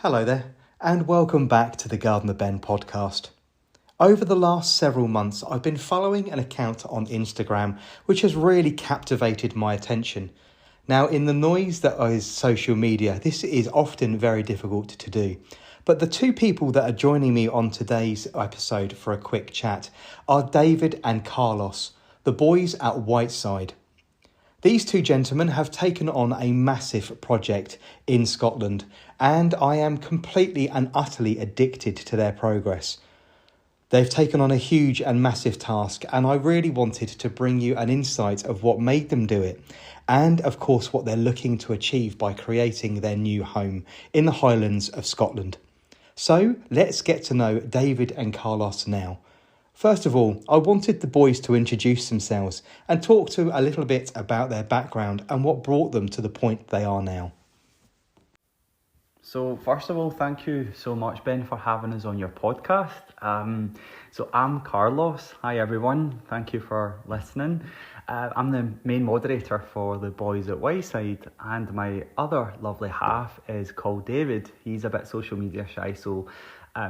Hello there, and welcome back to the Gardener Ben podcast. Over the last several months, I've been following an account on Instagram which has really captivated my attention. Now, in the noise that is social media, this is often very difficult to do. But the two people that are joining me on today's episode for a quick chat are David and Carlos, the boys at Whiteside. These two gentlemen have taken on a massive project in Scotland, and I am completely and utterly addicted to their progress. They've taken on a huge and massive task, and I really wanted to bring you an insight of what made them do it, and of course what they're looking to achieve by creating their new home in the Highlands of Scotland. So let's get to know David and Carlos now. First of all, I wanted the boys to introduce themselves and talk to a little bit about their background and what brought them to the point they are now. So first of all, thank you so much, Ben, for having us on your podcast. So I'm Carlos. Hi, everyone. Thank you for listening. I'm the main moderator for the boys at Whiteside, and my other lovely half is called David. He's a bit social media shy, so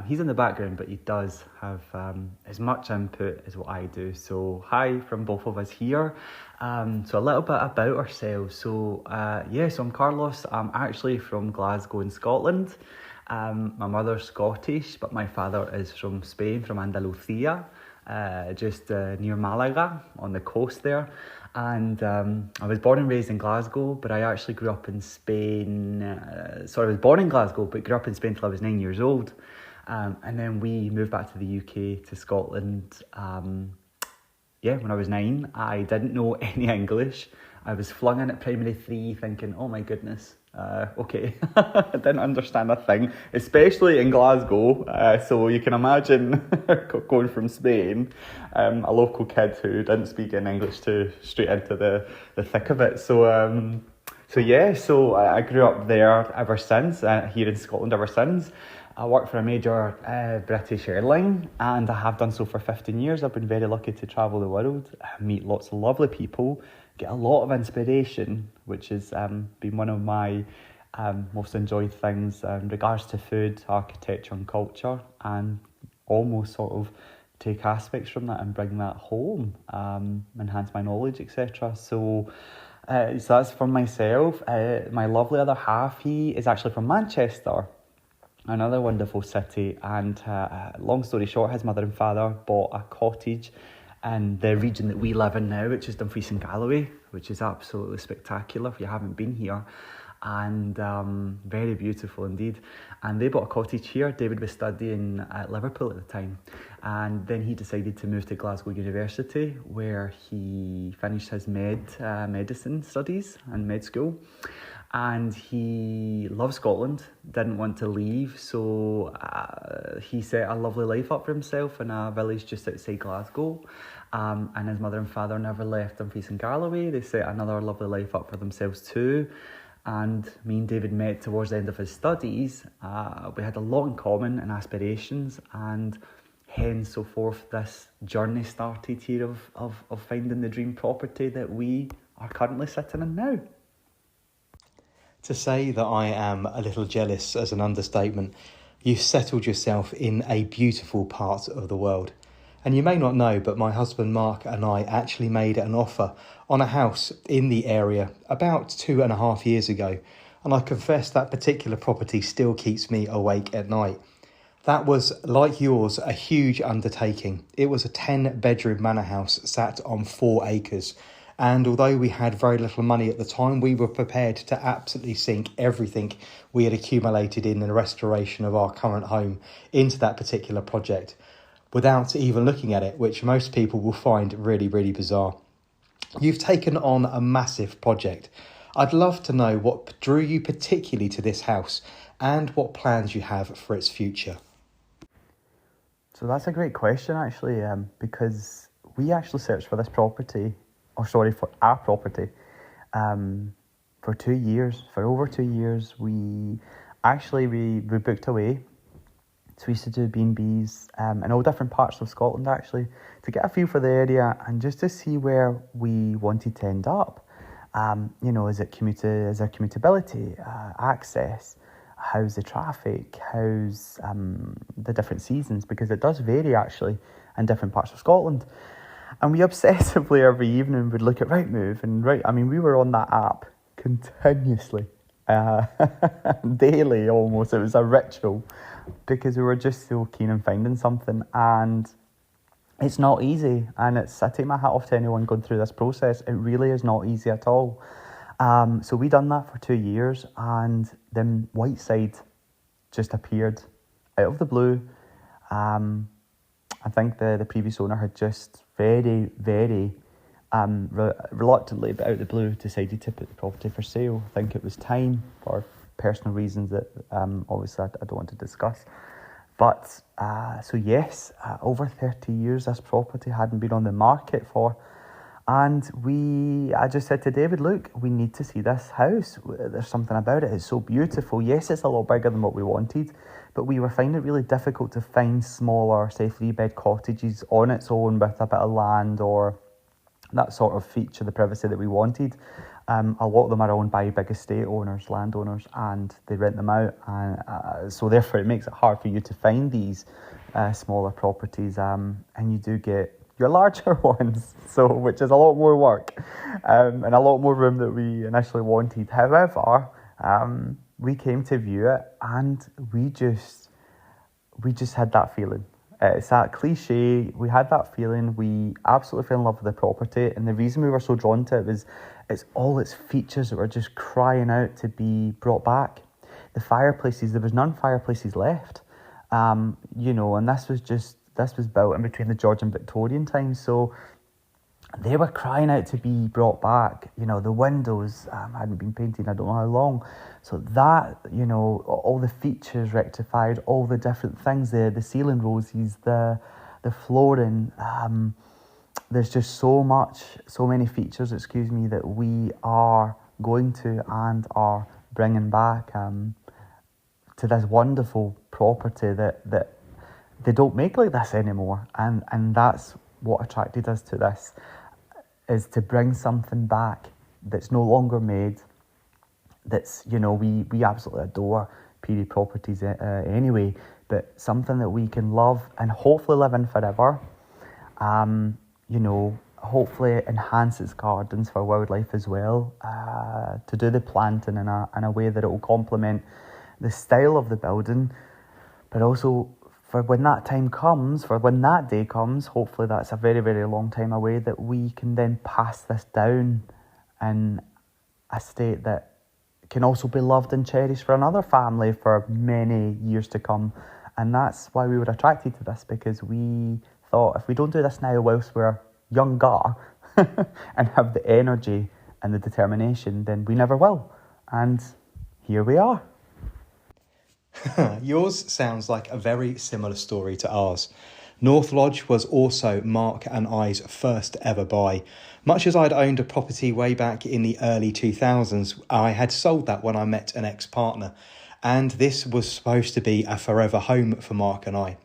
he's in the background, but he does have as much input as what I do. So hi from both of us here. So a little bit about ourselves. So I'm Carlos. I'm actually from Glasgow in Scotland. My mother's Scottish, but my father is from Spain, from Andalusia, just near Malaga on the coast there. And I was born and raised in Glasgow, but I actually grew up in Spain. I was born in Glasgow, but grew up in Spain till I was 9 years old. And then we moved back to the UK, to Scotland, when I was 9. I didn't know any English. I was flung in at primary 3 thinking, oh my goodness, okay. I didn't understand a thing, especially in Glasgow. So you can imagine going from Spain, a local kid who didn't speak any English, to straight into the thick of it. So I grew up there ever since, here in Scotland ever since. I work for a major British airline, and I have done so for 15 years. I've been very lucky to travel the world, meet lots of lovely people, get a lot of inspiration, which has been one of my most enjoyed things in regards to food, architecture and culture, and almost sort of take aspects from that and bring that home, enhance my knowledge, etc. So that's for myself. My lovely other half, he is actually from Manchester, another wonderful city, and long story short, his mother and father bought a cottage in the region that we live in now, which is Dumfries and Galloway, which is absolutely spectacular if you haven't been here, and very beautiful indeed. And they bought a cottage here. David was studying at Liverpool at the time, and then he decided to move to Glasgow University, where he finished his medicine studies and med school. And he loves Scotland, didn't want to leave, so he set a lovely life up for himself in a village just outside Glasgow. And his mother and father never left Dumfries and Galloway. They set another lovely life up for themselves too. And me and David met towards the end of his studies. We had a lot in common and aspirations, and hence so forth this journey started here of finding the dream property that we are currently sitting in now. To say that I am a little jealous is an understatement. You've settled yourself in a beautiful part of the world. And you may not know, but my husband Mark and I actually made an offer on a house in the area about 2.5 years ago. And I confess that particular property still keeps me awake at night. That was, like yours, a huge undertaking. It was a 10-bedroom manor house sat on 4 acres. And although we had very little money at the time, we were prepared to absolutely sink everything we had accumulated in the restoration of our current home into that particular project without even looking at it, which most people will find really, really bizarre. You've taken on a massive project. I'd love to know what drew you particularly to this house and what plans you have for its future. So that's a great question, actually, because we actually searched for this property, for our property, for 2 years. For over 2 years, we booked away. So we used to do B&Bs in all different parts of Scotland, actually, to get a feel for the area and just to see where we wanted to end up. Is there commutability, access, how's the traffic, how's the different seasons, because it does vary actually in different parts of Scotland. And we obsessively every evening would look at Rightmove and we were on that app continuously, daily almost. It was a ritual because we were just so keen on finding something, and it's not easy. And I take my hat off to anyone going through this process. It really is not easy at all. So we done that for 2 years, and then Whiteside just appeared out of the blue. I think the previous owner had just very, very reluctantly, but out of the blue, decided to put the property for sale. I think it was time, for personal reasons that obviously I don't want to discuss. But so yes, over 30 years this property hadn't been on the market for. And I just said to David, look, we need to see this house. There's something about it. It's so beautiful. Yes, it's a lot bigger than what we wanted, but we were finding it really difficult to find smaller, say, 3-bed cottages on its own with a bit of land or that sort of feature, the privacy that we wanted. A lot of them are owned by big estate owners, landowners, and they rent them out. And so therefore it makes it hard for you to find these smaller properties. And you do get your larger ones, which is a lot more work and a lot more room that we initially wanted. However, we came to view it and we just had that feeling. It's that cliche. We had that feeling. We absolutely fell in love with the property, and the reason we were so drawn to it was it's all its features that were just crying out to be brought back. The fireplaces, there was none fireplaces left, and this was built in between the Georgian and Victorian times, so they were crying out to be brought back. The windows hadn't been painted I don't know how long, so that, all the features rectified, all the different things there, the ceiling roses, the flooring, there's just so many features, that we are going to and are bringing back to this wonderful property that they don't make like this anymore, and that's what attracted us to this, is to bring something back that's no longer made, that's, we absolutely adore period properties anyway, but something that we can love and hopefully live in forever. Hopefully enhance its gardens for wildlife as well, to do the planting in a way that it will complement the style of the building, but also for when that day comes, hopefully that's a very, very long time away, that we can then pass this down in a state that can also be loved and cherished for another family for many years to come. And that's why we were attracted to this, because we thought, if we don't do this now whilst we're younger and have the energy and the determination, then we never will. And here we are. Yours sounds like a very similar story to ours. North Lodge was also Mark and I's first ever buy. Much as I'd owned a property way back in the early 2000s, I had sold that when I met an ex-partner, and this was supposed to be a forever home for Mark and I.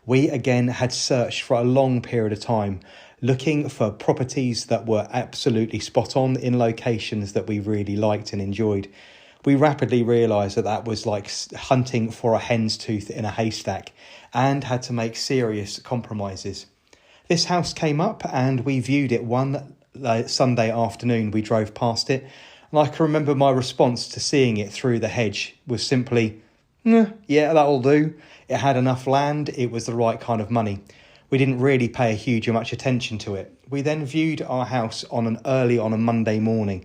We again had searched for a long period of time, looking for properties that were absolutely spot on in locations that we really liked and enjoyed. We rapidly realised that was like hunting for a hen's tooth in a haystack, and had to make serious compromises. This house came up and we viewed it one Sunday afternoon. We drove past it, and I can remember my response to seeing it through the hedge was simply, yeah, that'll do. It had enough land, it was the right kind of money. We didn't really pay a huge much attention to it. We then viewed our house on a Monday morning,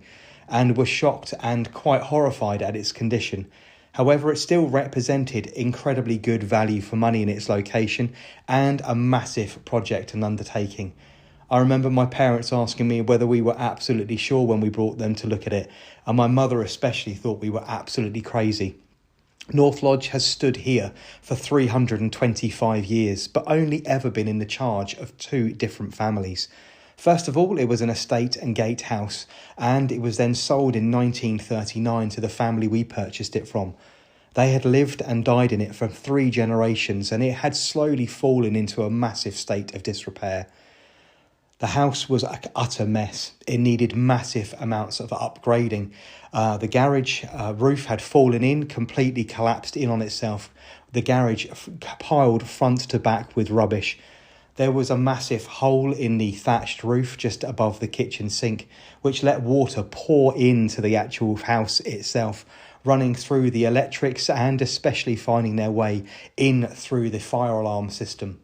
and were shocked and quite horrified at its condition. However, it still represented incredibly good value for money in its location and a massive project and undertaking. I remember my parents asking me whether we were absolutely sure when we brought them to look at it, and my mother especially thought we were absolutely crazy. North Lodge has stood here for 325 years, but only ever been in the charge of 2 different families. First of all, it was an estate and gatehouse, and it was then sold in 1939 to the family we purchased it from. They had lived and died in it for 3 generations, and it had slowly fallen into a massive state of disrepair. The house was an utter mess. It needed massive amounts of upgrading. The garage roof had fallen in, completely collapsed in on itself. The garage piled front to back with rubbish. There was a massive hole in the thatched roof just above the kitchen sink, which let water pour into the actual house itself, running through the electrics and especially finding their way in through the fire alarm system.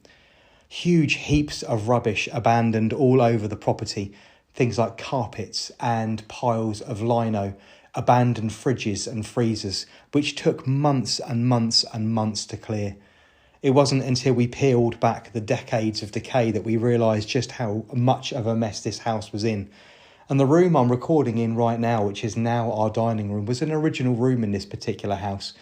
Huge heaps of rubbish abandoned all over the property, things like carpets and piles of lino, abandoned fridges and freezers, which took months and months and months to clear. It wasn't until we peeled back the decades of decay that we realised just how much of a mess this house was in. And the room I'm recording in right now, which is now our dining room, was an original room in this particular house.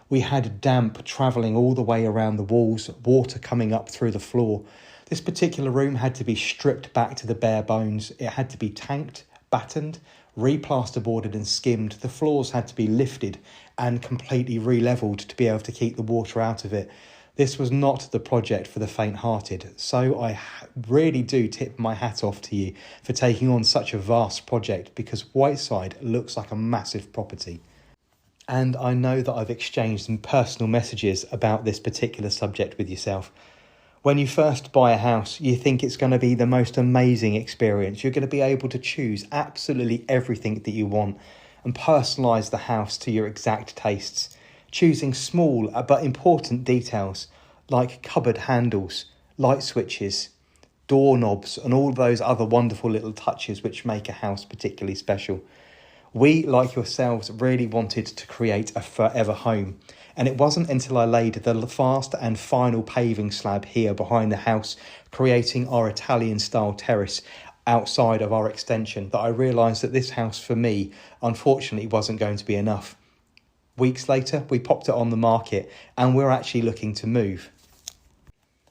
We had damp travelling all the way around the walls, water coming up through the floor. This particular room had to be stripped back to the bare bones. It had to be tanked, battened, re-plasterboarded and skimmed. The floors had to be lifted and completely re-levelled to be able to keep the water out of it. This was not the project for the faint-hearted, so I really do tip my hat off to you for taking on such a vast project, because Whiteside looks like a massive property. And I know that I've exchanged some personal messages about this particular subject with yourself. When you first buy a house, you think it's going to be the most amazing experience. You're going to be able to choose absolutely everything that you want and personalise the house to your exact tastes, choosing small but important details like cupboard handles, light switches, doorknobs and all those other wonderful little touches which make a house particularly special. We, like yourselves, really wanted to create a forever home, and it wasn't until I laid the last and final paving slab here behind the house, creating our Italian-style terrace outside of our extension, that I realised that this house for me, unfortunately, wasn't going to be enough. Weeks later, we popped it on the market and we're actually looking to move.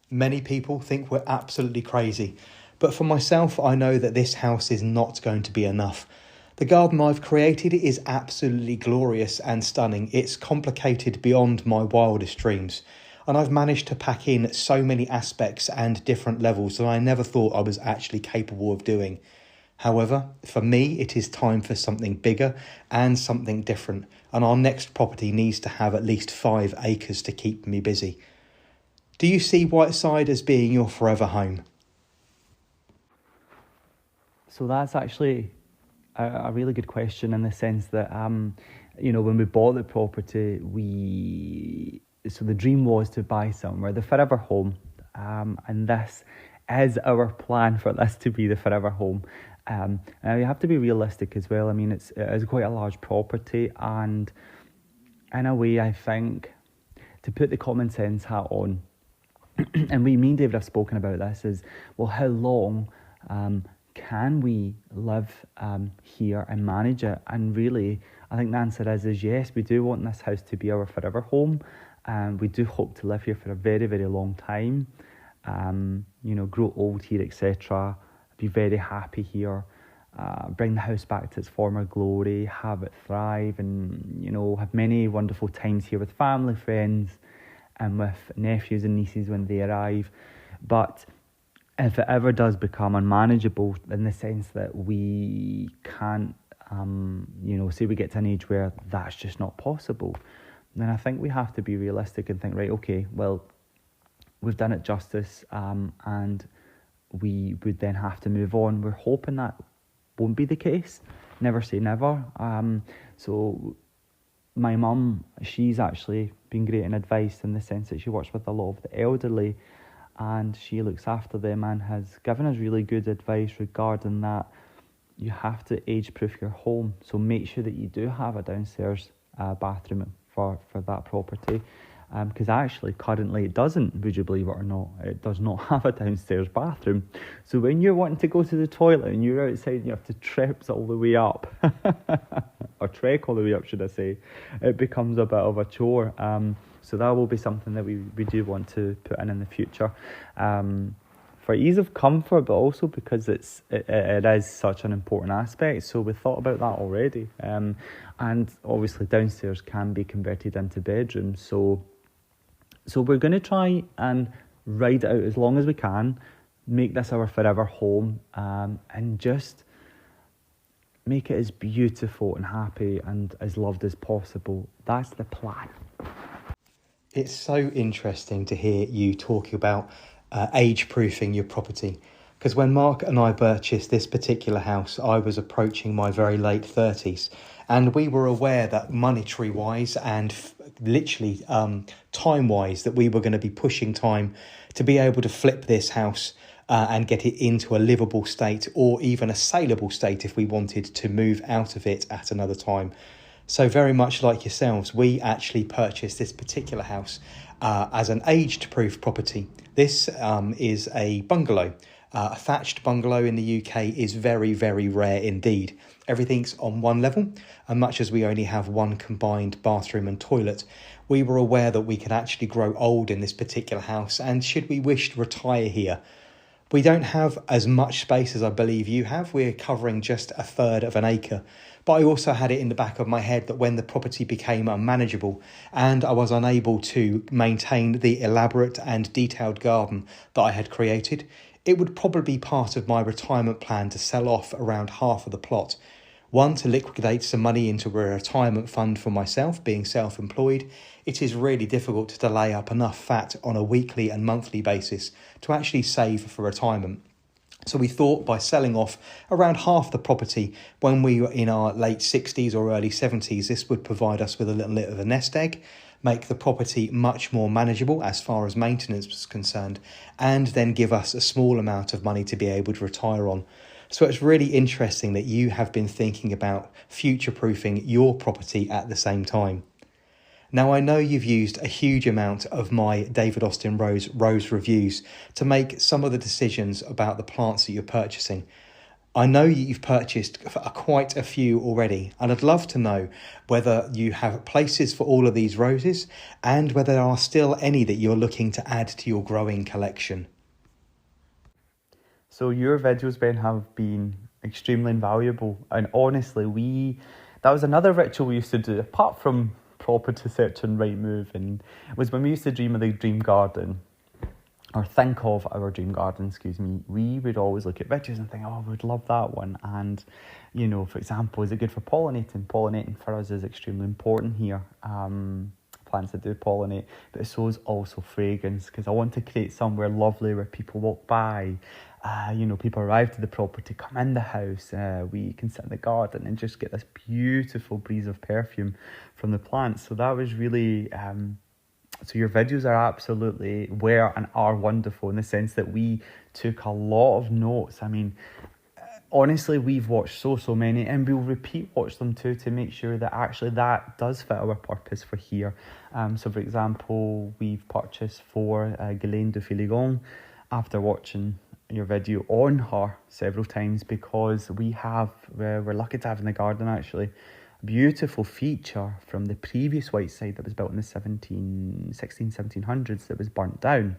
Many people think we're absolutely crazy, but for myself, I know that this house is not going to be enough. The garden I've created is absolutely glorious and stunning. It's complicated beyond my wildest dreams, and I've managed to pack in so many aspects and different levels that I never thought I was actually capable of doing. However, for me, it is time for something bigger and something different, and our next property needs to have at least 5 acres to keep me busy. Do you see Whiteside as being your forever home? So that's actually a really good question, in the sense that, when we bought the property, the dream was to buy somewhere, the forever home, and this is our plan for this to be the forever home. Now you have to be realistic as well. I mean, it is quite a large property, and in a way, I think, to put the common sense hat on, and me and David have spoken about this, is, well, how long can we live here and manage it? And really, I think the answer is yes, we do want this house to be our forever home, and we do hope to live here for a very, very long time, grow old here, etc., be very happy here, bring the house back to its former glory, have it thrive, and, have many wonderful times here with family, friends, and with nephews and nieces when they arrive. But if it ever does become unmanageable, in the sense that we can't, say we get to an age where that's just not possible, then I think we have to be realistic and think, right, okay, well, we've done it justice, and we would then have to move on. We're hoping that won't be the case. Never say never. So my mum, she's actually been great in advice, in the sense that she works with a lot of the elderly, and she looks after them, and has given us really good advice regarding that. You have to age-proof your home, so make sure that you do have a downstairs bathroom for that property, because actually currently it doesn't, would you believe it or not, it does not have a downstairs bathroom. So when you're wanting to go to the toilet and you're outside and you have to trips all the way up, or trek all the way up, should I say, it becomes a bit of a chore. So that will be something that we do want to put in the future, for ease of comfort, but also because it is such an important aspect. So we thought about that already, and obviously downstairs can be converted into bedrooms. So we're going to try and ride it out as long as we can, make this our forever home, and just make it as beautiful and happy and as loved as possible. That's the plan. It's so interesting to hear you talking about age-proofing your property. Because when Mark and I purchased this particular house, I was approaching my very late 30s. And we were aware that monetary-wise and literally time-wise, that we were going to be pushing time to be able to flip this house and get it into a livable state, or even a saleable state if we wanted to move out of it at another time. So very much like yourselves, we actually purchased this particular house as an aged-proof property. This is a bungalow. A thatched bungalow in the UK is very, very rare indeed. Everything's on one level, and much as we only have one combined bathroom and toilet, we were aware that we could actually grow old in this particular house, and should we wish to retire here. We don't have as much space as I believe you have. We're covering just a third of an acre. But I also had it in the back of my head that when the property became unmanageable and I was unable to maintain the elaborate and detailed garden that I had created, it would probably be part of my retirement plan to sell off around half of the plot. One, to liquidate some money into a retirement fund for myself, being self-employed. It is really difficult to lay up enough fat on a weekly and monthly basis to actually save for retirement. So we thought by selling off around half the property when we were in our late 60s or early 70s, this would provide us with a little bit of a nest egg, make the property much more manageable as far as maintenance was concerned, and then give us a small amount of money to be able to retire on. So it's really interesting that you have been thinking about future-proofing your property at the same time. Now, I know you've used a huge amount of my David Austin Rose reviews to make some of the decisions about the plants that you're purchasing. I know you've purchased quite a few already, and I'd love to know whether you have places for all of these roses and whether there are still any that you're looking to add to your growing collection. So your videos, Ben, have been extremely invaluable, and honestly, that was another ritual we used to do, apart from property search and Rightmove, and it was when we used to dream of the dream garden, or think of our dream garden, we would always look at videos and think, oh, we'd love that one. And, you know, for example, is it good for pollinating? Pollinating for us is extremely important here. Plants that do pollinate, but so is also fragrance, because I want to create somewhere lovely where people walk by, people arrive to the property, come in the house, we can sit in the garden and just get this beautiful breeze of perfume from the plants. So that was really, so your videos are absolutely were and are wonderful in the sense that we took a lot of notes. I mean, honestly, we've watched so many, and we'll repeat watch them too to make sure that actually that does fit our purpose for here. So for example, we've purchased for Ghislaine de Filigon after watching your video on her several times, because we're lucky to have in the garden actually a beautiful feature from the previous Whiteside that was built in the 1700s that was burnt down.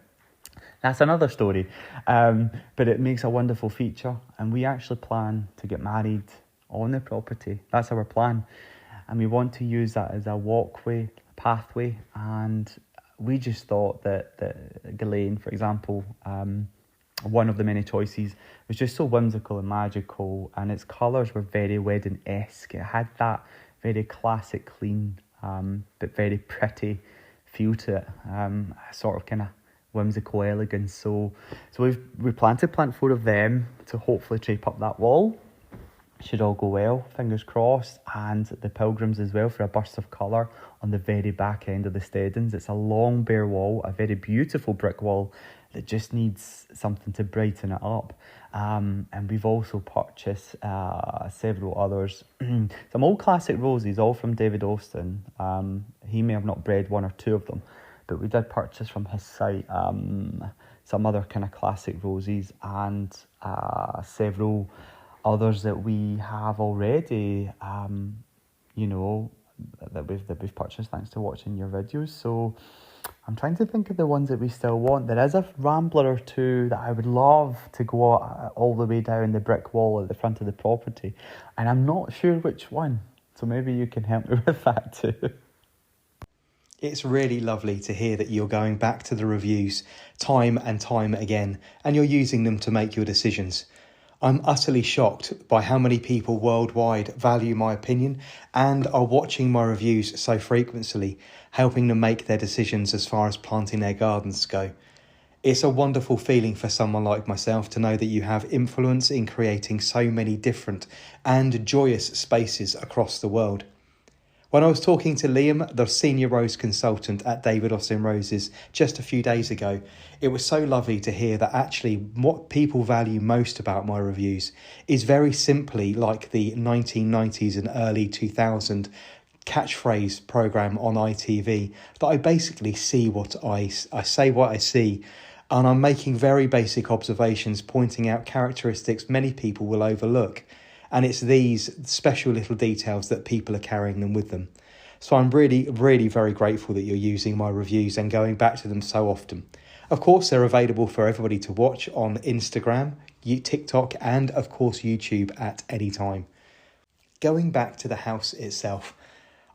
That's another story, but it makes a wonderful feature, and we actually plan to get married on the property. That's our plan, and we want to use that as a walkway, pathway, and we just thought that Ghislaine, for example, one of the many choices, was just so whimsical and magical, and its colours were very wedding-esque. It had that very classic, clean, but very pretty feel to it, sort of kind of whimsical elegance. So we plan to plant 4 of them to hopefully drape up that wall. Should all go well, fingers crossed, and the pilgrims as well for a burst of colour on the very back end of the steadings. It's a long bare wall, a very beautiful brick wall that just needs something to brighten it up. And we've also purchased several others. Some old classic roses, all from David Austin. He may have not bred 1 or 2 of them, but we did purchase from his site some other kind of classic roses, and several others that we have already, that we've purchased thanks to watching your videos. So I'm trying to think of the ones that we still want. There is a rambler or 2 that I would love to go all the way down the brick wall at the front of the property, and I'm not sure which one. So maybe you can help me with that too. It's really lovely to hear that you're going back to the reviews time and time again and you're using them to make your decisions. I'm utterly shocked by how many people worldwide value my opinion and are watching my reviews so frequently, helping them make their decisions as far as planting their gardens go. It's a wonderful feeling for someone like myself to know that you have influence in creating so many different and joyous spaces across the world. When I was talking to Liam, the senior rose consultant at David Austin Roses, just a few days ago, it was so lovely to hear that actually what people value most about my reviews is very simply like the 1990s and early 2000s catchphrase program on ITV, that I basically see what I say what I see, and I'm making very basic observations pointing out characteristics many people will overlook. And it's these special little details that people are carrying them with them. So I'm really, really very grateful that you're using my reviews and going back to them so often. Of course, they're available for everybody to watch on Instagram, TikTok, and of course YouTube at any time. Going back to the house itself,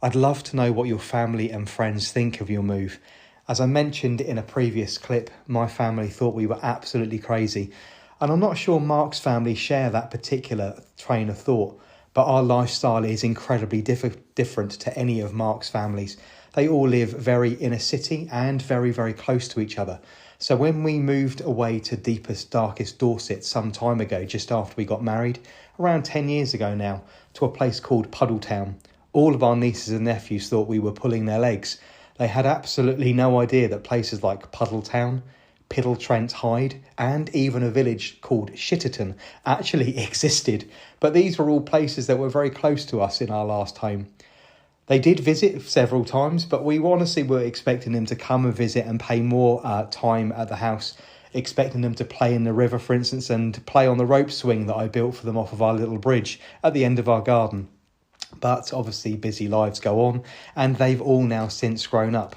I'd love to know what your family and friends think of your move. As I mentioned in a previous clip, my family thought we were absolutely crazy. And I'm not sure Mark's family share that particular train of thought, but our lifestyle is incredibly different to any of Mark's families. They all live very inner city and very, very close to each other. So when we moved away to deepest, darkest Dorset some time ago, just after we got married, around 10 years ago now, to a place called Puddletown, all of our nieces and nephews thought we were pulling their legs. They had absolutely no idea that places like Puddletown, Piddle Trent Hyde, and even a village called Shitterton actually existed. But these were all places that were very close to us in our last home. They did visit several times, but we honestly were expecting them to come and visit and pay more time at the house, expecting them to play in the river, for instance, and play on the rope swing that I built for them off of our little bridge at the end of our garden. But obviously busy lives go on, and they've all now since grown up.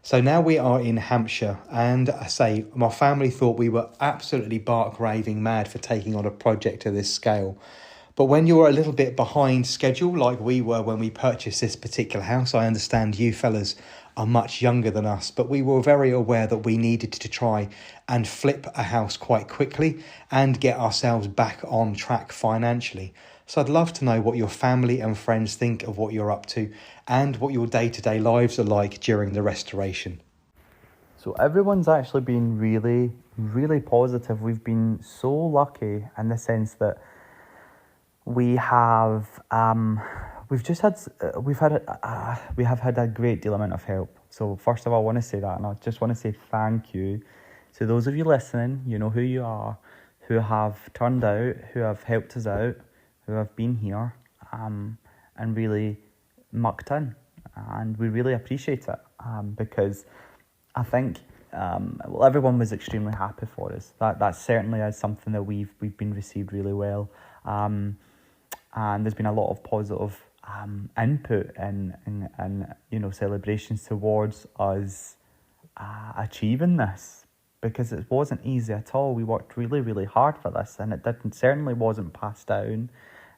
So now we are in Hampshire, and I say my family thought we were absolutely bark raving mad for taking on a project of this scale. But when you're a little bit behind schedule, like we were when we purchased this particular house, I understand you fellas are much younger than us, but we were very aware that we needed to try and flip a house quite quickly and get ourselves back on track financially. So I'd love to know what your family and friends think of what you're up to and what your day-to-day lives are like during the restoration. So everyone's actually been really, really positive. We've been so lucky in the sense that we have had a great deal amount of help. So first of all, I want to say that, and I just want to say thank you to those of you listening. You know who you are, who have turned out, who have helped us out, who have been here, and really mucked in, and we really appreciate it, because I think everyone was extremely happy for us. That certainly is something that we've been received really well, and there's been a lot of positive input and celebrations towards us achieving this, because it wasn't easy at all. We worked really, really hard for this, and it certainly wasn't passed down.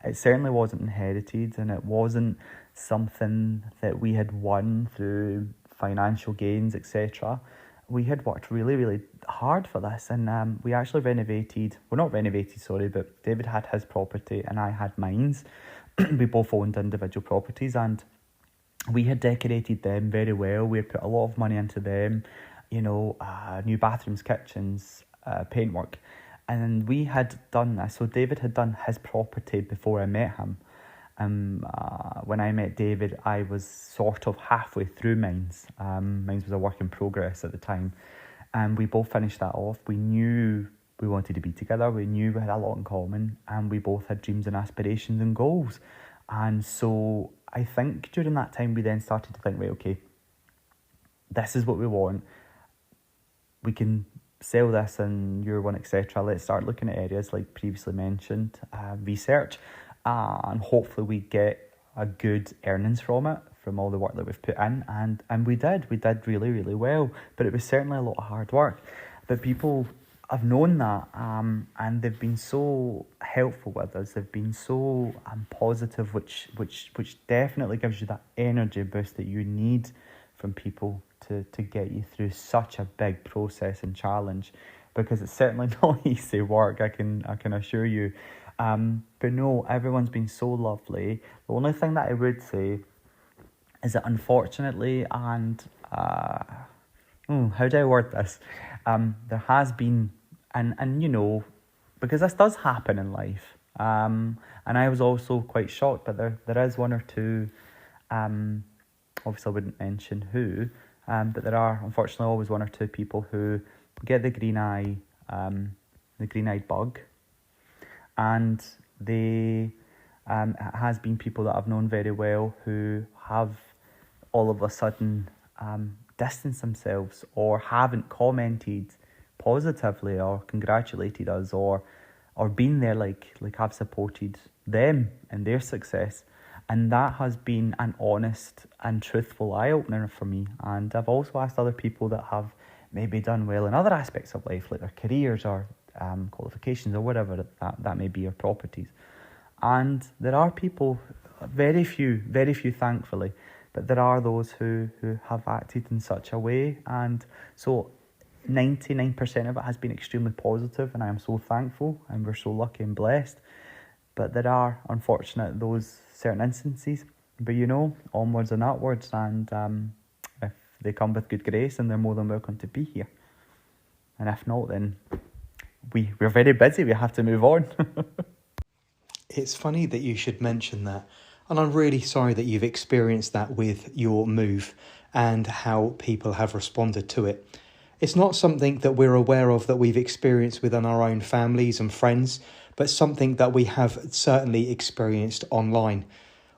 It certainly wasn't inherited, and it wasn't something that we had won through financial gains, etc. We had worked really, really hard for this, and we actually but David had his property and I had mine. We both owned individual properties, and we had decorated them very well. We had put a lot of money into them, new bathrooms, kitchens, paintwork. And we had done this. So David had done his property before I met him. When I met David, I was sort of halfway through mines. Mines was a work in progress at the time. And we both finished that off. We knew we wanted to be together. We knew we had a lot in common. And we both had dreams and aspirations and goals. And so I think during that time, we then started to think, right, okay, this is what we want. We can sell this in year one, etc. Let's start looking at areas like previously mentioned, research, and hopefully we get a good earnings from it, from all the work that we've put in, and we did really, really well. But it was certainly a lot of hard work. But people have known that, and they've been so helpful with us. They've been so positive, which definitely gives you that energy boost that you need from people to get you through such a big process and challenge, because it's certainly not easy work, I can assure you. But no, everyone's been so lovely. The only thing that I would say is that unfortunately, and how do I word this? There has been, and you know, because this does happen in life, and I was also quite shocked, but there is one or two, obviously I wouldn't mention who, but there are unfortunately always one or two people who get the green-eyed bug, and they, it has been people that I've known very well who have all of a sudden distanced themselves or haven't commented positively or congratulated us or been there like I've supported them in their success. And that has been an honest and truthful eye-opener for me. And I've also asked other people that have maybe done well in other aspects of life, like their careers or qualifications or whatever that may be, or properties. And there are people, very few thankfully, but there are those who have acted in such a way. And so 99% of it has been extremely positive, and I am so thankful, and we're so lucky and blessed. But there are, unfortunate, those certain instances. But you know, onwards and upwards, and if they come with good grace, then they're more than welcome to be here. And if not, then we're very busy, we have to move on. It's funny that you should mention that. And I'm really sorry that you've experienced that with your move and how people have responded to it. It's not something that we're aware of that we've experienced within our own families and friends, but something that we have certainly experienced online.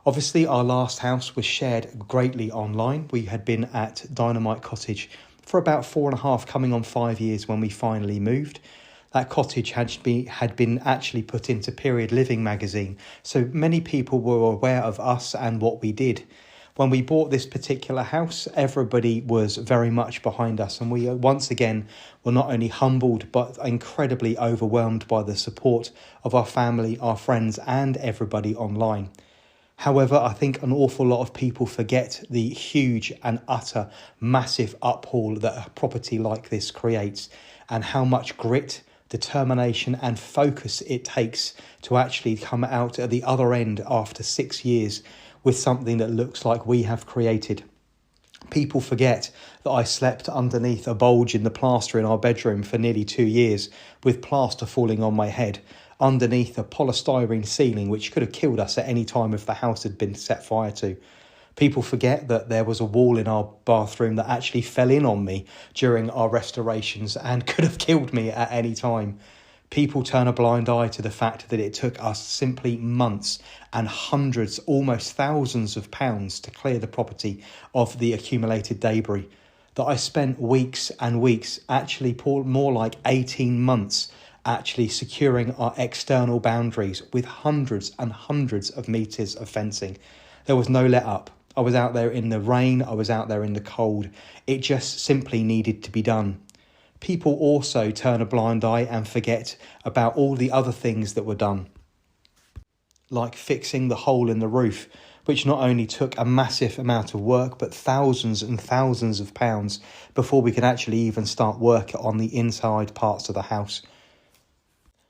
Obviously, our last house was shared greatly online. We had been at Dynamite Cottage for about 4.5, coming on 5 years when we finally moved. That cottage had been actually put into Period Living magazine, so many people were aware of us and what we did. When we bought this particular house, everybody was very much behind us, and we once again were not only humbled but incredibly overwhelmed by the support of our family, our friends and everybody online. However, I think an awful lot of people forget the huge and utter massive uphaul that a property like this creates, and how much grit, determination and focus it takes to actually come out at the other end after 6 years with something that looks like we have created. People forget that I slept underneath a bulge in the plaster in our bedroom for nearly 2 years, with plaster falling on my head, underneath a polystyrene ceiling which could have killed us at any time if the house had been set fire to. People forget that there was a wall in our bathroom that actually fell in on me during our restorations and could have killed me at any time. People turn a blind eye to the fact that it took us simply months and hundreds, almost thousands of pounds to clear the property of the accumulated debris. That I spent weeks and weeks, actually more like 18 months, actually securing our external boundaries with hundreds and hundreds of metres of fencing. There was no let up. I was out there in the rain, I was out there in the cold. It just simply needed to be done. People also turn a blind eye and forget about all the other things that were done, like fixing the hole in the roof, which not only took a massive amount of work, but thousands and thousands of pounds before we could actually even start work on the inside parts of the house.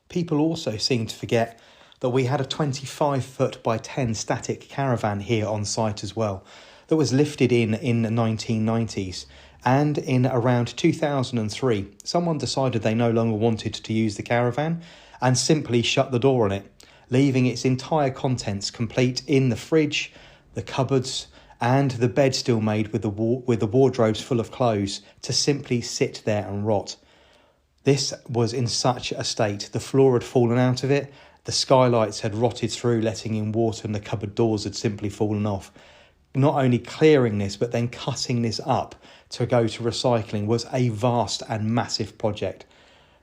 People also seem to forget that we had a 25-foot by 10 static caravan here on site as well, that was lifted in the 1990s. And in around 2003, someone decided they no longer wanted to use the caravan and simply shut the door on it, leaving its entire contents complete in the fridge, the cupboards, and the bed still made with the wardrobes full of clothes to simply sit there and rot. This was in such a state. The floor had fallen out of it, the skylights had rotted through, letting in water, and the cupboard doors had simply fallen off. Not only clearing this, but then cutting this up to go to recycling was a vast and massive project.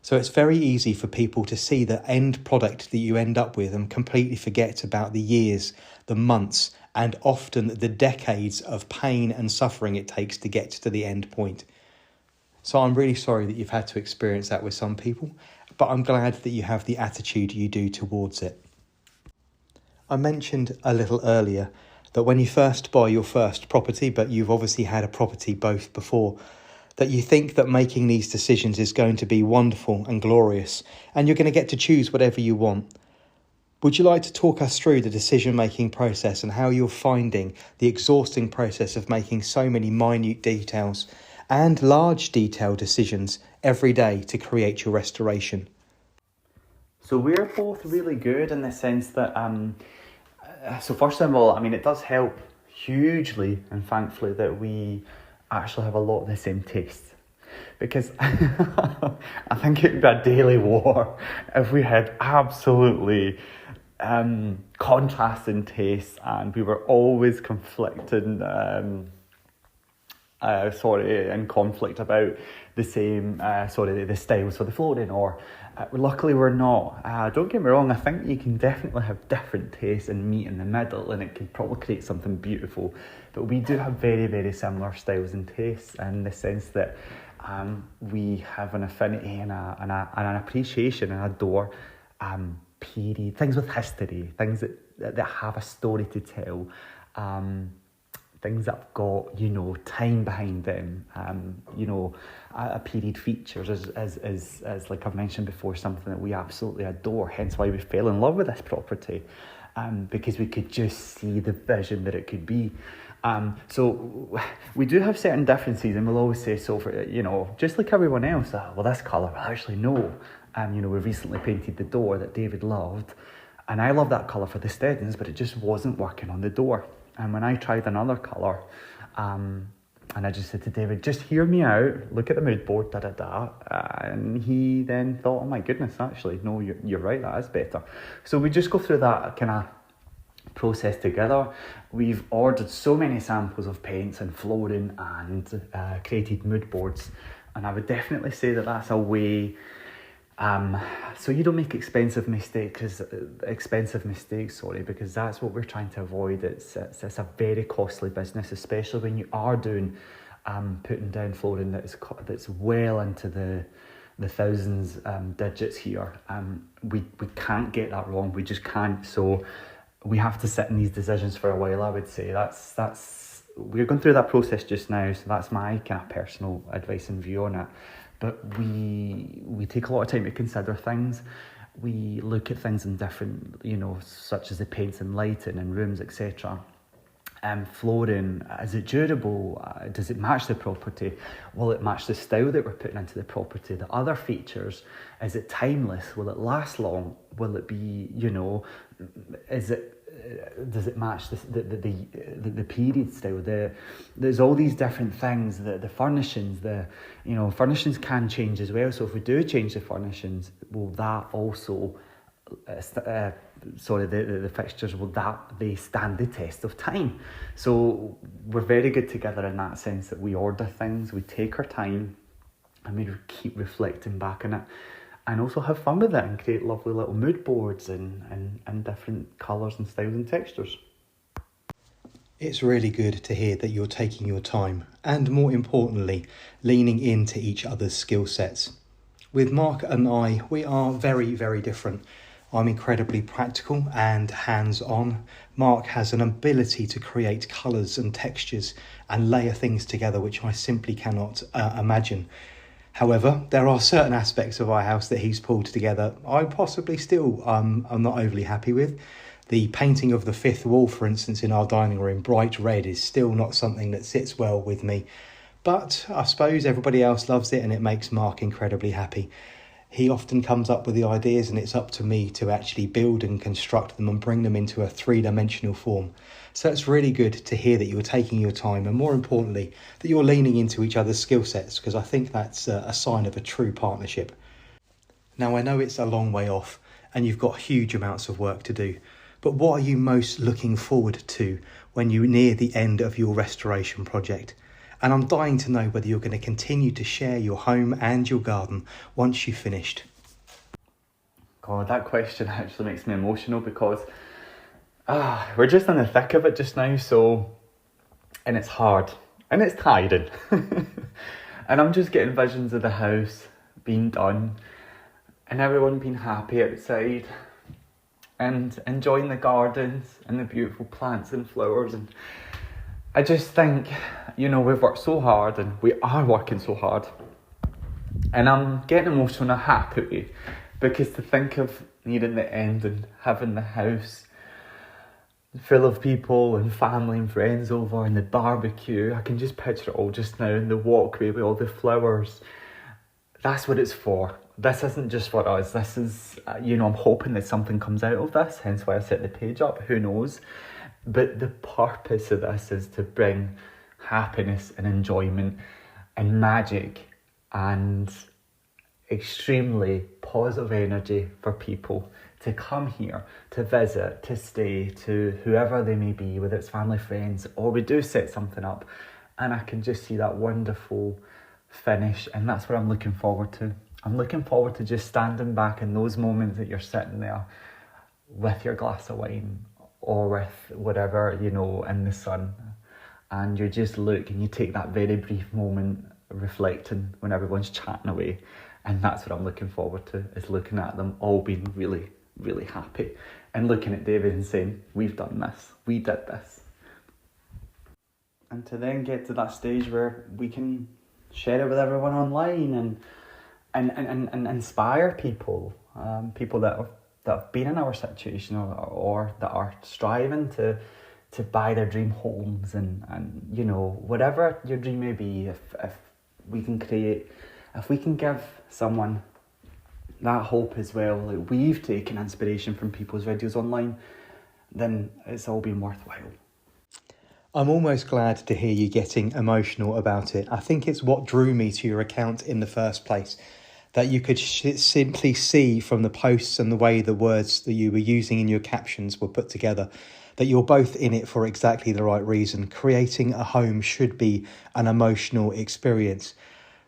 So it's very easy for people to see the end product that you end up with and completely forget about the years, the months, and often the decades of pain and suffering it takes to get to the end point. So I'm really sorry that you've had to experience that with some people, but I'm glad that you have the attitude you do towards it. I mentioned a little earlier that when you first buy your first property, but you've obviously had a property both before, that you think that making these decisions is going to be wonderful and glorious, and you're going to get to choose whatever you want. Would you like to talk us through the decision-making process and how you're finding the exhausting process of making so many minute details and large detail decisions every day to create your restoration? So we're both really good in the sense that, so first of all, I mean, it does help hugely and thankfully that we actually have a lot of the same tastes. Because I think it would be a daily war if we had absolutely contrasting tastes and we were always conflicting, in conflict about the same, the styles for the flooring, or luckily we're not. Don't get me wrong, I think you can definitely have different tastes and meet in the middle and it can probably create something beautiful, but we do have very, very similar styles and tastes in the sense that we have an affinity and an appreciation and adore period, things with history, things that have a story to tell, things that have got, time behind them, a period features as like I've mentioned before, something that we absolutely adore, hence why we fell in love with this property, because we could just see the vision that it could be. So we do have certain differences, and we'll always say, so for, just like everyone else, well, this colour, well, actually no. We recently painted the door that David loved, and I love that colour for the steadings, but it just wasn't working on the door. And when I tried another colour, and I just said to David, just hear me out, look at the mood board, and he then thought, oh my goodness, actually, no, you're right, that is better. So we just go through that kind of process together. We've ordered so many samples of paints and flooring and created mood boards, and I would definitely say that that's a way so you don't make expensive mistakes, because that's what we're trying to avoid. It's a very costly business, especially when you are doing putting down flooring that's well into the thousands digits here. We can't get that wrong. We just can't. So we have to sit in these decisions for a while. I would say that's we're going through that process just now. So that's my kind of personal advice and view on it. But we take a lot of time to consider things. We look at things in different, such as the paints and lighting and rooms, etc. Flooring, is it durable? Does it match the property? Will it match the style that we're putting into the property? The other features, is it timeless? Will it last long? Will it be, does it match the period style? There's all these different things. The furnishings, furnishings can change as well. So if we do change the furnishings, will that also the fixtures, will they stand the test of time? So we're very good together in that sense that we order things, we take our time, and we keep reflecting back on it, and also have fun with it and create lovely little mood boards and different colours and styles and textures. It's really good to hear that you're taking your time and, more importantly, leaning into each other's skill sets. With Mark and I, we are very, very different. I'm incredibly practical and hands-on. Mark has an ability to create colours and textures and layer things together which I simply cannot imagine. However, there are certain aspects of our house that he's pulled together I possibly still am not overly happy with. The painting of the fifth wall, for instance, in our dining room, bright red, is still not something that sits well with me. But I suppose everybody else loves it and it makes Mark incredibly happy. He often comes up with the ideas and it's up to me to actually build and construct them and bring them into a three-dimensional form. So it's really good to hear that you're taking your time and, more importantly, that you're leaning into each other's skill sets, because I think that's a sign of a true partnership. Now, I know it's a long way off and you've got huge amounts of work to do, but what are you most looking forward to when you're near the end of your restoration project? And I'm dying to know whether you're going to continue to share your home and your garden once you've finished. God, that question actually makes me emotional because we're just in the thick of it just now, and it's hard and it's tiring. And I'm just getting visions of the house being done and everyone being happy outside. and enjoying the gardens and the beautiful plants and flowers. And I just think, we've worked so hard, and we are working so hard. And I'm getting emotional in a happy way, because to think of nearing the end and having the house full of people and family and friends over, and the barbecue, I can just picture it all just now, and the walkway with all the flowers. That's what it's for. This isn't just for us. This is, I'm hoping that something comes out of this, hence why I set the page up. Who knows? But the purpose of this is to bring happiness and enjoyment and magic and extremely positive energy for people to come here, to visit, to stay, to whoever they may be, whether it's family, friends, or we do set something up. And I can just see that wonderful finish, and that's what I'm looking forward to. I'm looking forward to just standing back in those moments that you're sitting there with your glass of wine or with whatever, in the sun, and you just look and you take that very brief moment reflecting when everyone's chatting away. And that's what I'm looking forward to, is looking at them all being really, really happy, and looking at David and saying, we've done this, we did this. And to then get to that stage where we can share it with everyone online and inspire people, people that have been in our situation, or that are striving to buy their dream homes, and whatever your dream may be. If we can give someone that hope as well, like we've taken inspiration from people's videos online, then it's all been worthwhile. I'm almost glad to hear you getting emotional about it. I think it's what drew me to your account in the first place, that you could simply see from the posts and the way the words that you were using in your captions were put together, that you're both in it for exactly the right reason. Creating a home should be an emotional experience.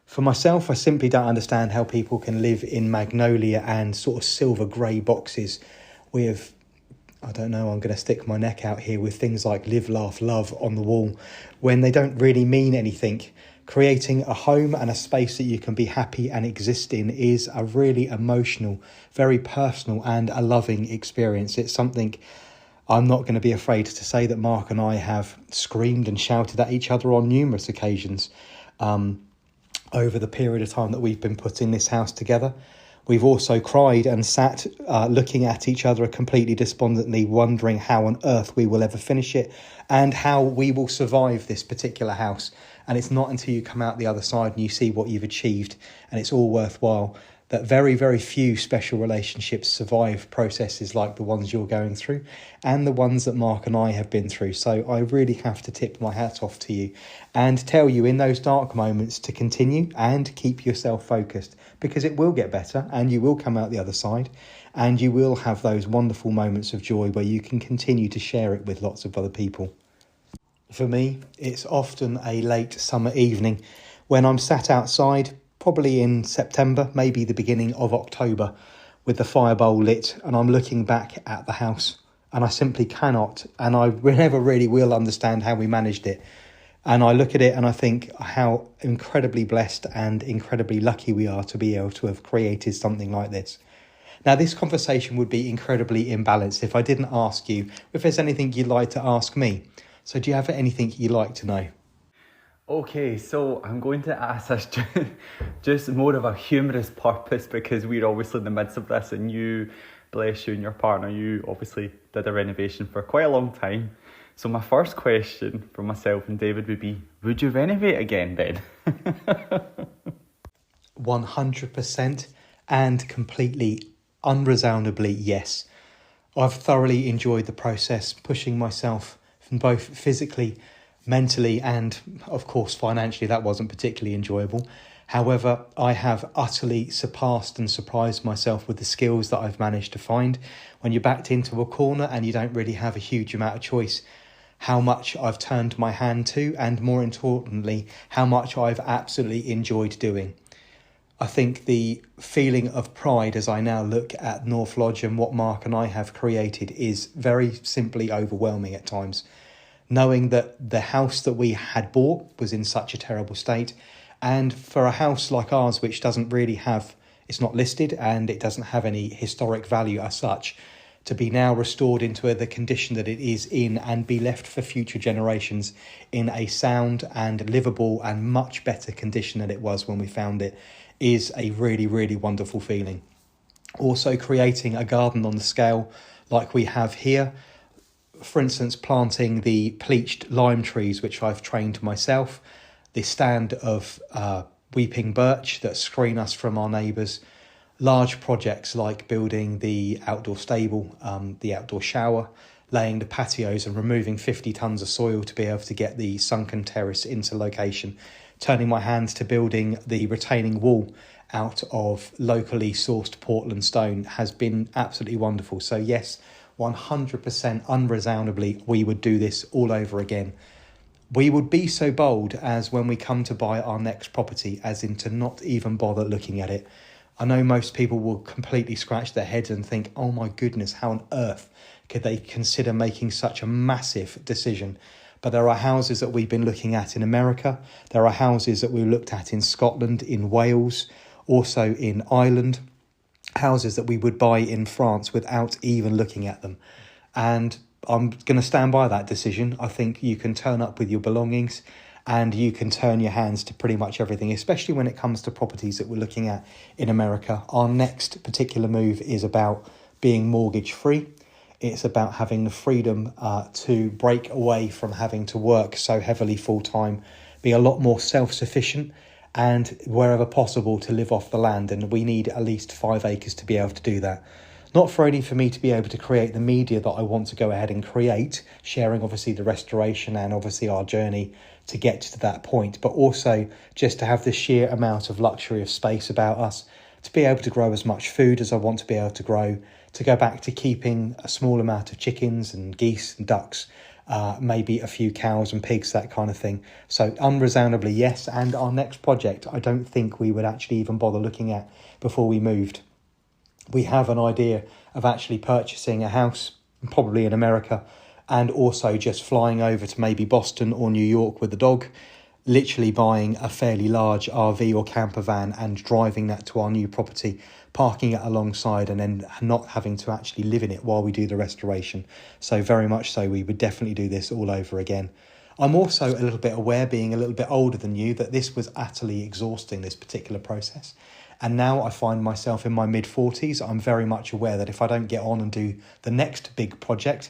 For myself, I simply don't understand how people can live in magnolia and sort of silver grey boxes with, I don't know, I'm going to stick my neck out here, with things like live, laugh, love on the wall, when they don't really mean anything. Creating a home and a space that you can be happy and exist in is a really emotional, very personal and a loving experience. It's something I'm not going to be afraid to say that Mark and I have screamed and shouted at each other on numerous occasions over the period of time that we've been putting this house together. We've also cried and sat looking at each other completely despondently, wondering how on earth we will ever finish it and how we will survive this particular house. And it's not until you come out the other side and you see what you've achieved and it's all worthwhile, that very, very few special relationships survive processes like the ones you're going through and the ones that Mark and I have been through. So I really have to tip my hat off to you and tell you in those dark moments to continue and keep yourself focused, because it will get better and you will come out the other side and you will have those wonderful moments of joy where you can continue to share it with lots of other people. For me, it's often a late summer evening when I'm sat outside, probably in September, maybe the beginning of October, with the fire bowl lit, and I'm looking back at the house and I simply cannot, and I never really will understand how we managed it. And I look at it and I think how incredibly blessed and incredibly lucky we are to be able to have created something like this. Now, this conversation would be incredibly imbalanced if I didn't ask you if there's anything you'd like to ask me. So do you have anything you'd like to know? Okay, so I'm going to ask this just more of a humorous purpose, because we're obviously in the midst of this, and you, bless you, and your partner, you obviously did a renovation for quite a long time. So my first question for myself and David would be, would you renovate again then? 100% and completely, unresoundably yes. I've thoroughly enjoyed the process, pushing myself from both physically, mentally and, of course, financially. That wasn't particularly enjoyable. However, I have utterly surpassed and surprised myself with the skills that I've managed to find. When you're backed into a corner and you don't really have a huge amount of choice, how much I've turned my hand to, and more importantly, how much I've absolutely enjoyed doing. I think the feeling of pride as I now look at North Lodge and what Mark and I have created is very simply overwhelming at times. Knowing that the house that we had bought was in such a terrible state, and for a house like ours, which doesn't really have, it's not listed and it doesn't have any historic value as such, to be now restored into the condition that it is in and be left for future generations in a sound and livable and much better condition than it was when we found it is a really, really wonderful feeling. Also, creating a garden on the scale like we have here, for instance, planting the pleached lime trees, which I've trained myself, the stand of weeping birch that screen us from our neighbours, large projects like building the outdoor stable, the outdoor shower, laying the patios and removing 50 tonnes of soil to be able to get the sunken terrace into location, turning my hands to building the retaining wall out of locally sourced Portland stone has been absolutely wonderful. So yes, 100% unresoundably, we would do this all over again. We would be so bold as when we come to buy our next property, as in to not even bother looking at it. I know most people will completely scratch their heads and think, oh my goodness, how on earth could they consider making such a massive decision? But there are houses that we've been looking at in America. There are houses that we looked at in Scotland, in Wales, also in Ireland, houses that we would buy in France without even looking at them. And I'm going to stand by that decision. I think you can turn up with your belongings and you can turn your hands to pretty much everything, especially when it comes to properties that we're looking at in America. Our next particular move is about being mortgage free. It's about having the freedom to break away from having to work so heavily full time, be a lot more self-sufficient, and wherever possible to live off the land. And we need at least 5 acres to be able to do that. Not for only for me to be able to create the media that I want to go ahead and create, sharing obviously the restoration and obviously our journey to get to that point, but also just to have the sheer amount of luxury of space about us, to be able to grow as much food as I want to be able to grow, to go back to keeping a small amount of chickens and geese and ducks, maybe a few cows and pigs, that kind of thing. So unresoundably yes. And our next project, I don't think we would actually even bother looking at before we moved. We have an idea of actually purchasing a house, probably in America, and also just flying over to maybe Boston or New York with the dog, literally buying a fairly large RV or camper van and driving that to our new property, parking it alongside and then not having to actually live in it while we do the restoration. So very much so, we would definitely do this all over again. I'm also a little bit aware, being a little bit older than you, that this was utterly exhausting, this particular process. And now I find myself in my mid-40s. I'm very much aware that if I don't get on and do the next big project,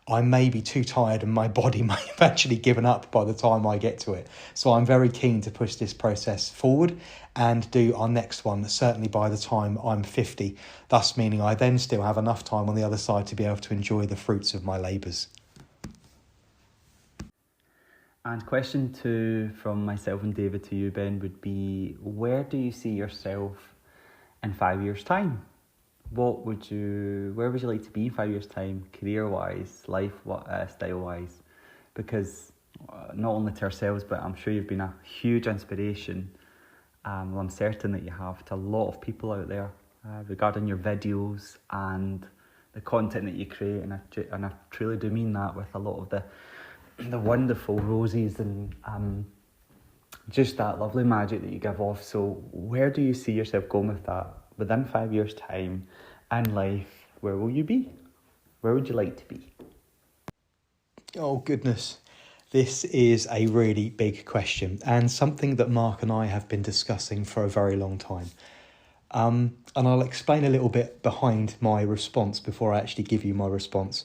I may be too tired and my body may have actually given up by the time I get to it. So I'm very keen to push this process forward and do our next one, certainly by the time I'm 50, thus meaning I then still have enough time on the other side to be able to enjoy the fruits of my labours. And question 2 from myself and David to you, Ben, would be, where do you see yourself in 5 years' time? Where would you like to be in 5 years' time, career-wise, lifestyle-wise? Because not only to ourselves, but I'm sure you've been a huge inspiration. Well, I'm certain that you have, to a lot of people out there regarding your videos and the content that you create. And I truly do mean that, with a lot of the wonderful roses and just that lovely magic that you give off. So where do you see yourself going with that? Within 5 years' time in life, where will you be? Where would you like to be? Oh, goodness. This is a really big question and something that Mark and I have been discussing for a very long time. And I'll explain a little bit behind my response before I actually give you my response.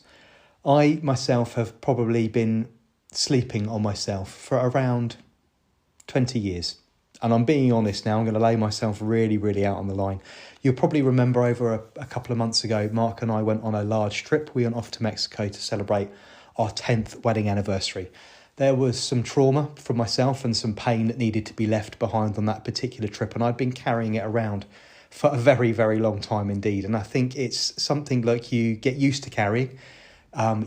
I myself have probably been sleeping on myself for around 20 years. And I'm being honest now, I'm going to lay myself really, really out on the line. You'll probably remember over a couple of months ago, Mark and I went on a large trip. We went off to Mexico to celebrate our 10th wedding anniversary. There was some trauma from myself and some pain that needed to be left behind on that particular trip. And I'd been carrying it around for a very, very long time indeed. And I think it's something like you get used to carrying.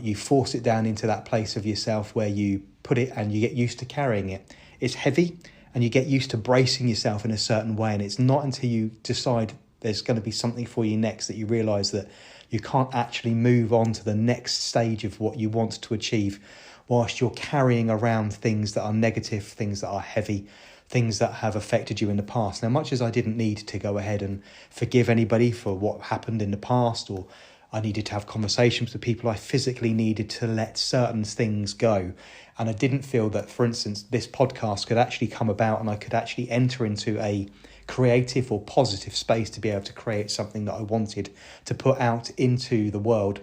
You force it down into that place of yourself where you put it and you get used to carrying it. It's heavy. And you get used to bracing yourself in a certain way. And it's not until you decide there's going to be something for you next that you realise that you can't actually move on to the next stage of what you want to achieve whilst you're carrying around things that are negative, things that are heavy, things that have affected you in the past. Now, much as I didn't need to go ahead and forgive anybody for what happened in the past, or I needed to have conversations with people. I physically needed to let certain things go. And I didn't feel that, for instance, this podcast could actually come about and I could actually enter into a creative or positive space to be able to create something that I wanted to put out into the world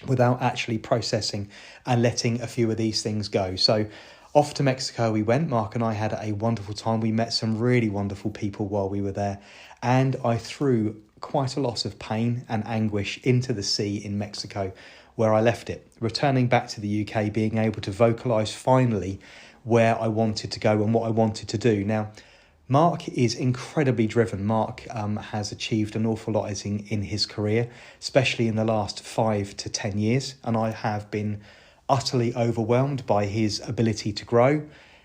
without actually processing and letting a few of these things go. So off to Mexico we went. Mark and I had a wonderful time. We met some really wonderful people while we were there, and I threw quite a lot of pain and anguish into the sea in Mexico, where I left it. Returning back to the UK, being able to vocalise finally where I wanted to go and what I wanted to do. Now, Mark is incredibly driven. Mark has achieved an awful lot in his career, especially in the last 5 to 10 years. And I have been utterly overwhelmed by his ability to grow,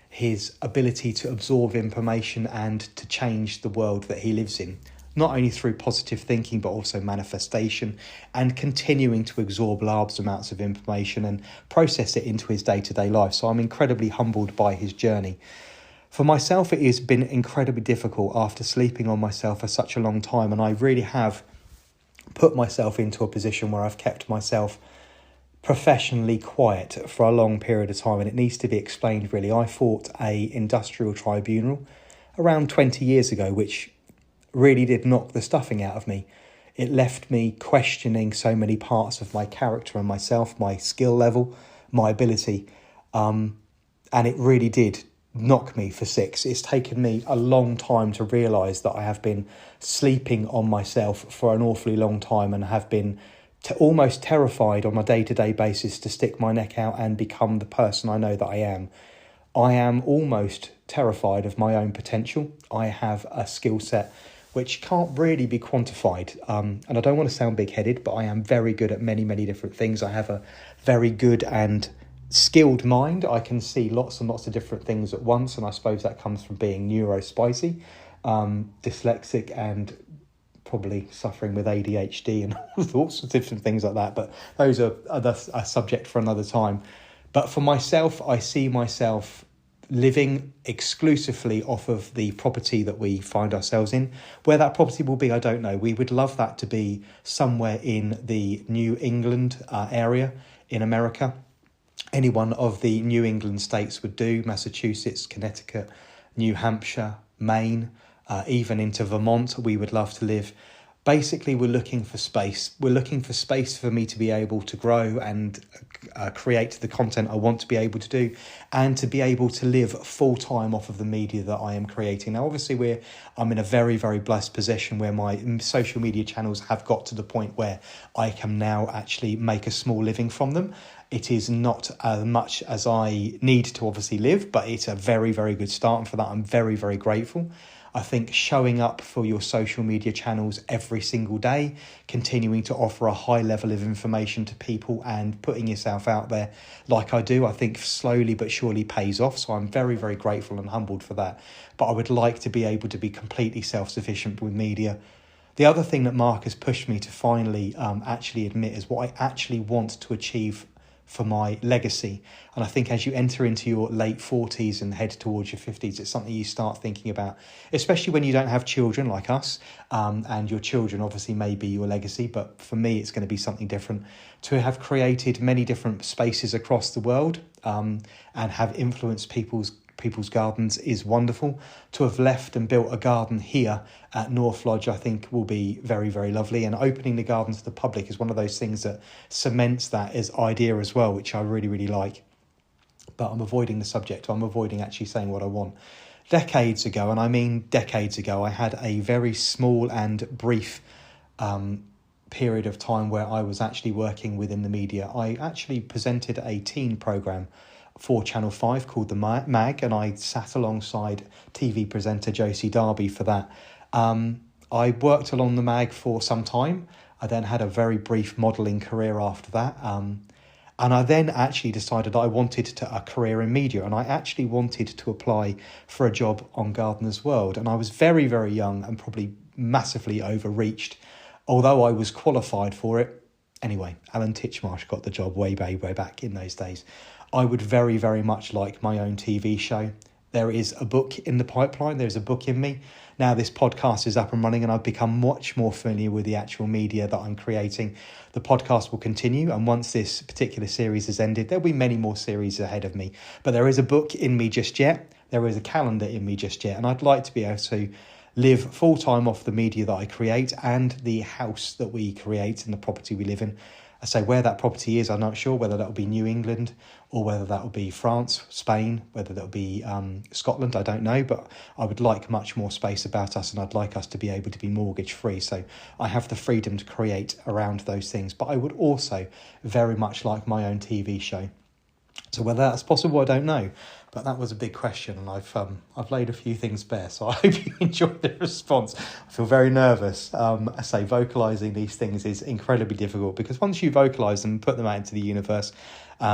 his ability to absorb information and to change the world that he lives in. Not only through positive thinking, but also manifestation and continuing to absorb large amounts of information and process it into his day-to-day life. So I'm incredibly humbled by his journey. For myself, it has been incredibly difficult after sleeping on myself for such a long time, and I really have put myself into a position where I've kept myself professionally quiet for a long period of time, and it needs to be explained really. I fought a industrial tribunal around 20 years ago, which really did knock the stuffing out of me. It left me questioning so many parts of my character and myself, my skill level, my ability, and it really did knock me for six. It's taken me a long time to realise that I have been sleeping on myself for an awfully long time and have been almost terrified on a day-to-day basis to stick my neck out and become the person I know that I am. I am almost terrified of my own potential. I have a skill set which can't really be quantified. And I don't want to sound big-headed, but I am very good at many, many different things. I have a very good and skilled mind. I can see lots and lots of different things at once, and I suppose that comes from being neurospicy, dyslexic, and probably suffering with ADHD and all sorts of different things like that. But those are a subject for another time. But for myself, I see myself living exclusively off of the property that we find ourselves in. Where that property will be, I don't know. We would love that to be somewhere in the New England area in America. Any one of the New England states would do: Massachusetts, Connecticut, New Hampshire, Maine, even into Vermont. We would love to live. Basically, we're looking for space. We're looking for space for me to be able to grow and create the content I want to be able to do, and to be able to live full-time off of the media that I am creating. Now, obviously, I'm in a very, very blessed position where my social media channels have got to the point where I can now actually make a small living from them. It is not as much as I need to obviously live, but it's a very, very good start. And for that, I'm very, very grateful. I think showing up for your social media channels every single day, continuing to offer a high level of information to people and putting yourself out there like I do, I think slowly but surely pays off. So I'm very, very grateful and humbled for that. But I would like to be able to be completely self-sufficient with media. The other thing that Mark has pushed me to finally actually admit is what I actually want to achieve for my legacy. And I think as you enter into your late 40s and head towards your 50s, it's something you start thinking about, especially when you don't have children like us, and your children obviously may be your legacy, but for me it's going to be something different. To have created many different spaces across the world and have influenced people's gardens is wonderful. To have left and built a garden here at North Lodge, I think will be very, very lovely. And opening the garden to the public is one of those things that cements that as idea as well, which I really, really like. But I'm avoiding the subject. I'm avoiding actually saying what I want. Decades ago, and I mean decades ago, I had a very small and brief period of time where I was actually working within the media. I actually presented a teen programme for Channel 5 called The Mag, and I sat alongside TV presenter Josie Darby for that. I worked along The Mag for some time. I then had a very brief modelling career after that. And I then actually decided I wanted a career in media, and I actually wanted to apply for a job on Gardener's World. And I was very, very young and probably massively overreached, although I was qualified for it. Anyway, Alan Titchmarsh got the job way back in those days. I would very, very much like my own TV show. There is a book in the pipeline. There's a book in me. Now this podcast is up and running and I've become much more familiar with the actual media that I'm creating. The podcast will continue, and once this particular series has ended, there'll be many more series ahead of me. But there is a book in me just yet. There is a calendar in me just yet. And I'd like to be able to live full-time off the media that I create and the house that we create and the property we live in. I say where that property is, I'm not sure whether that will be New England or whether that will be France, Spain, whether that will be Scotland, I don't know. But I would like much more space about us, and I'd like us to be able to be mortgage free. So I have the freedom to create around those things. But I would also very much like my own TV show. So whether that's possible, I don't know. But that was a big question, and I've laid a few things bare. So I hope you enjoyed the response. I feel very nervous. I say vocalising these things is incredibly difficult, because once you vocalise them and put them out into the universe,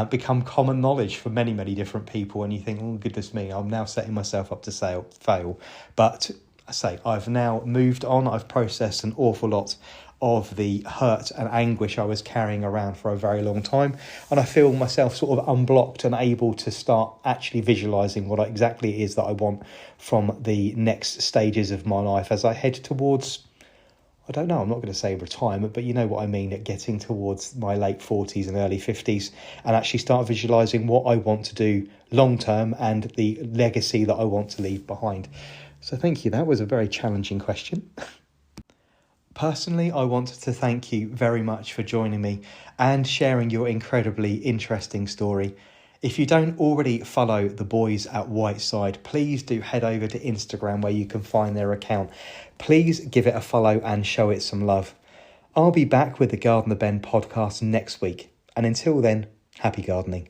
become common knowledge for many, many different people. And you think, oh, goodness me, I'm now setting myself up to fail. But I say I've now moved on. I've processed an awful lot of the hurt and anguish I was carrying around for a very long time, and I feel myself sort of unblocked and able to start actually visualising what exactly it is that I want from the next stages of my life as I head towards, I don't know, I'm not going to say retirement, but you know what I mean, at getting towards my late 40s and early 50s, and actually start visualising what I want to do long term and the legacy that I want to leave behind. So thank you. That was a very challenging question. Personally, I want to thank you very much for joining me and sharing your incredibly interesting story. If you don't already follow the boys at Whiteside, please do head over to Instagram where you can find their account. Please give it a follow and show it some love. I'll be back with the Garden the Ben podcast next week. And until then, happy gardening.